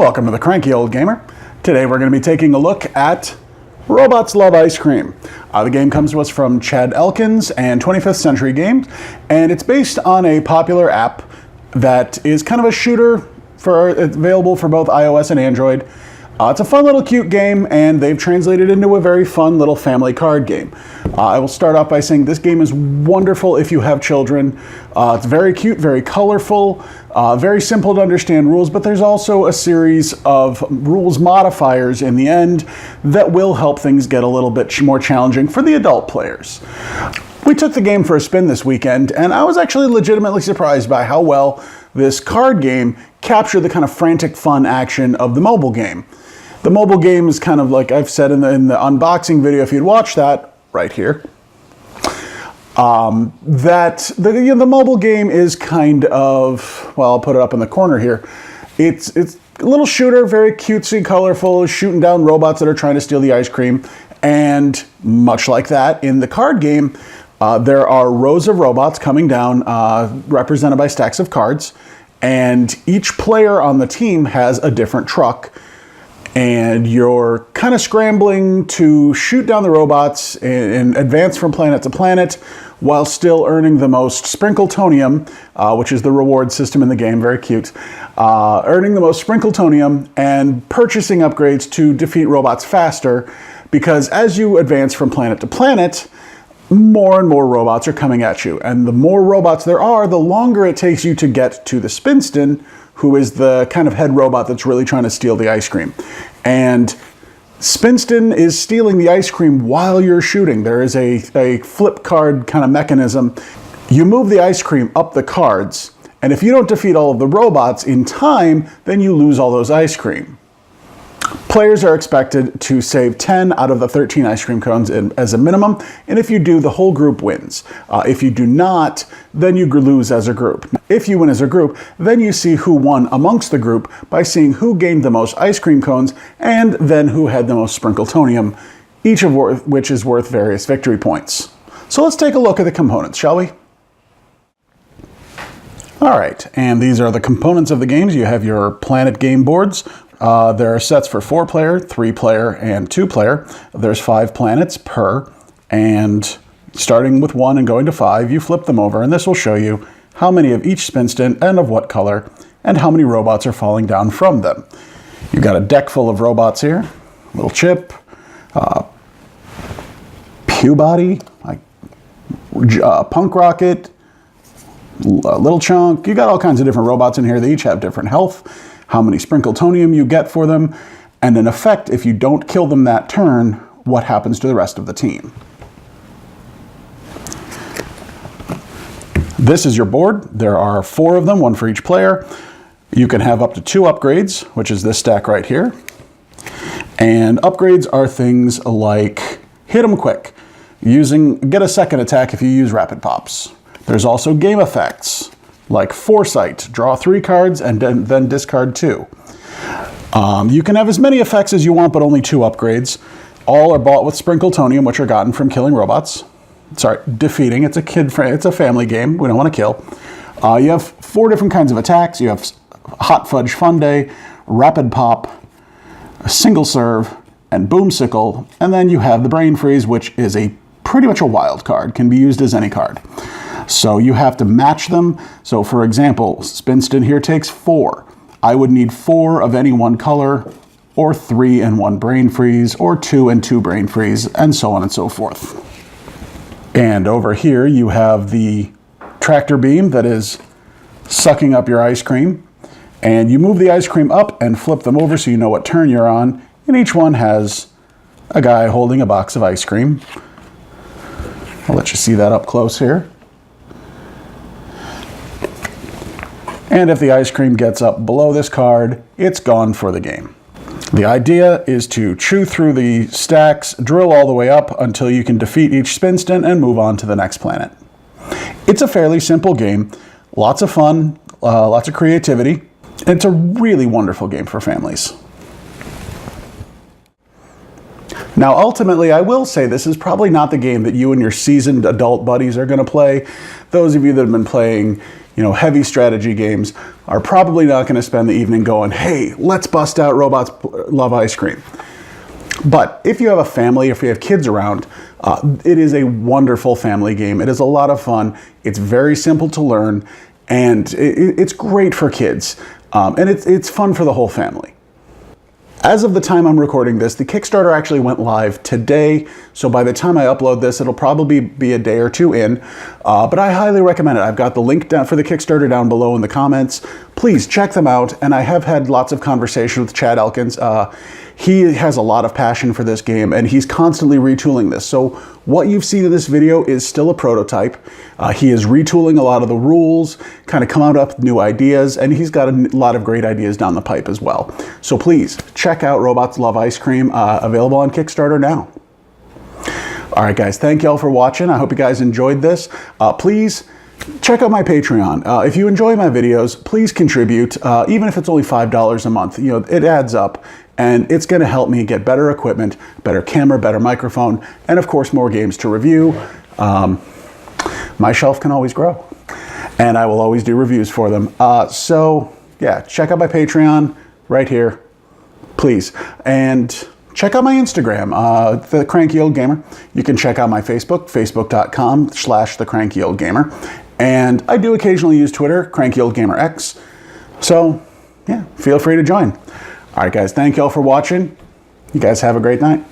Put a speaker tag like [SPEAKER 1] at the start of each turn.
[SPEAKER 1] welcome to the Cranky Old Gamer. Today we're going to be taking a look at Robots Love Ice Cream. The game comes to us from Chad Elkins and 25th Century Games, and it's based on a popular app that is kind of a shooter available for both iOS and Android. It's a fun little cute game, and they've translated it into a very fun little family card game. I will start off by saying this game is wonderful if you have children. It's very cute, very colorful, very simple to understand rules, but there's also a series of rules modifiers in the end that will help things get a little bit more challenging for the adult players. We took the game for a spin this weekend, and I was actually legitimately surprised by how well this card game captured the kind of frantic fun action of the mobile game. The mobile game is kind of like I've said in the unboxing video, if you'd watch that right here, that the mobile game is kind of, well, I'll put it up in the corner here. It's a little shooter, very cutesy, colorful, shooting down robots that are trying to steal the ice cream. And much like that, in the card game, there are rows of robots coming down, represented by stacks of cards. And each player on the team has a different truck. And you're kind of scrambling to shoot down the robots and advance from planet to planet while still earning the most Sprinkletonium, which is the reward system in the game, very cute. Earning the most Sprinkletonium and purchasing upgrades to defeat robots faster, because as you advance from planet to planet, more and more robots are coming at you. And the more robots there are, the longer it takes you to get to the Spinston, who is the kind of head robot that's really trying to steal the ice cream. And Spinston is stealing the ice cream while you're shooting. There is a flip card kind of mechanism. You move the ice cream up the cards, and if you don't defeat all of the robots in time, then you lose all those ice cream. Players are expected to save 10 out of the 13 ice cream cones as a minimum, and if you do, the whole group wins. If you do not, then you lose as a group. If you win as a group, then you see who won amongst the group by seeing who gained the most ice cream cones and then who had the most Sprinkletonium, each of which is worth various victory points. So let's take a look at the components, shall we? All right, and these are the components of the games. You have your planet game boards. There are sets for 4-player, 3-player, and 2-player. There's 5 planets per, and starting with 1 and going to 5, you flip them over, and this will show you how many of each Spinston and of what color, and how many robots are falling down from them. You've got a deck full of robots here. Little Chip, Pew Body, Punk Rocket, Little Chunk. You got all kinds of different robots in here. They each have different health, how many Sprinkletonium you get for them, and in effect, if you don't kill them that turn, what happens to the rest of the team. This is your board. There are 4 of them, 1 for each player. You can have up to 2 upgrades, which is this stack right here. And upgrades are things like hit them quick, get a second attack if you use rapid pops. There's also game effects, like Foresight, draw 3 cards and then discard 2. You can have as many effects as you want, but only 2 upgrades. All are bought with Sprinkletonium, which are gotten from killing robots. Sorry, defeating. It's a family game. We don't want to kill. You have 4 different kinds of attacks. You have Hot Fudge Fun Day, Rapid Pop, Single Serve, and Boomsicle. And then you have the Brain Freeze, which is pretty much a wild card, can be used as any card. So you have to match them. So for example, Spinston here takes 4. I would need 4 of any one color, or 3 and 1 Brain Freeze, or 2 and 2 Brain Freeze, and so on and so forth. And over here you have the tractor beam that is sucking up your ice cream. And you move the ice cream up and flip them over so you know what turn you're on. And each one has a guy holding a box of ice cream. I'll let you see that up close here. And if the ice cream gets up below this card, it's gone for the game. The idea is to chew through the stacks, drill all the way up until you can defeat each Spinston and move on to the next planet. It's a fairly simple game, lots of fun, lots of creativity, and it's a really wonderful game for families. Now, ultimately, I will say this is probably not the game that you and your seasoned adult buddies are going to play. Those of you that have been playing heavy strategy games are probably not going to spend the evening going, hey, let's bust out Robots Love Ice Cream. But if you have a family, if you have kids around, it is a wonderful family game. It is a lot of fun. It's very simple to learn, and it's great for kids. And it's fun for the whole family. As of the time I'm recording this, the Kickstarter actually went live today, so by the time I upload this, it'll probably be a day or two in, but I highly recommend it. I've got the link down for the Kickstarter down below in the comments. Please check them out, and I have had lots of conversation with Chad Elkins. He has a lot of passion for this game, and he's constantly retooling this. So what you've seen in this video is still a prototype. He is retooling a lot of the rules, kind of come out with new ideas, and he's got a lot of great ideas down the pipe as well. So please check out Robots Love Ice Cream, available on Kickstarter now. All right, guys, thank you all for watching. I hope you guys enjoyed this. Please check out my Patreon. If you enjoy my videos, please contribute, even if it's only $5 a month. It adds up, and it's going to help me get better equipment, better camera, better microphone, and of course more games to review. My shelf can always grow, and I will always do reviews for them. So yeah, check out my Patreon right here, please. And check out my Instagram, The Cranky Old Gamer. You can check out my Facebook, facebook.com/TheCrankyOldGamer. And I do occasionally use Twitter, Cranky Old Gamer X. So yeah, feel free to join. All right, guys, thank you all for watching. You guys have a great night.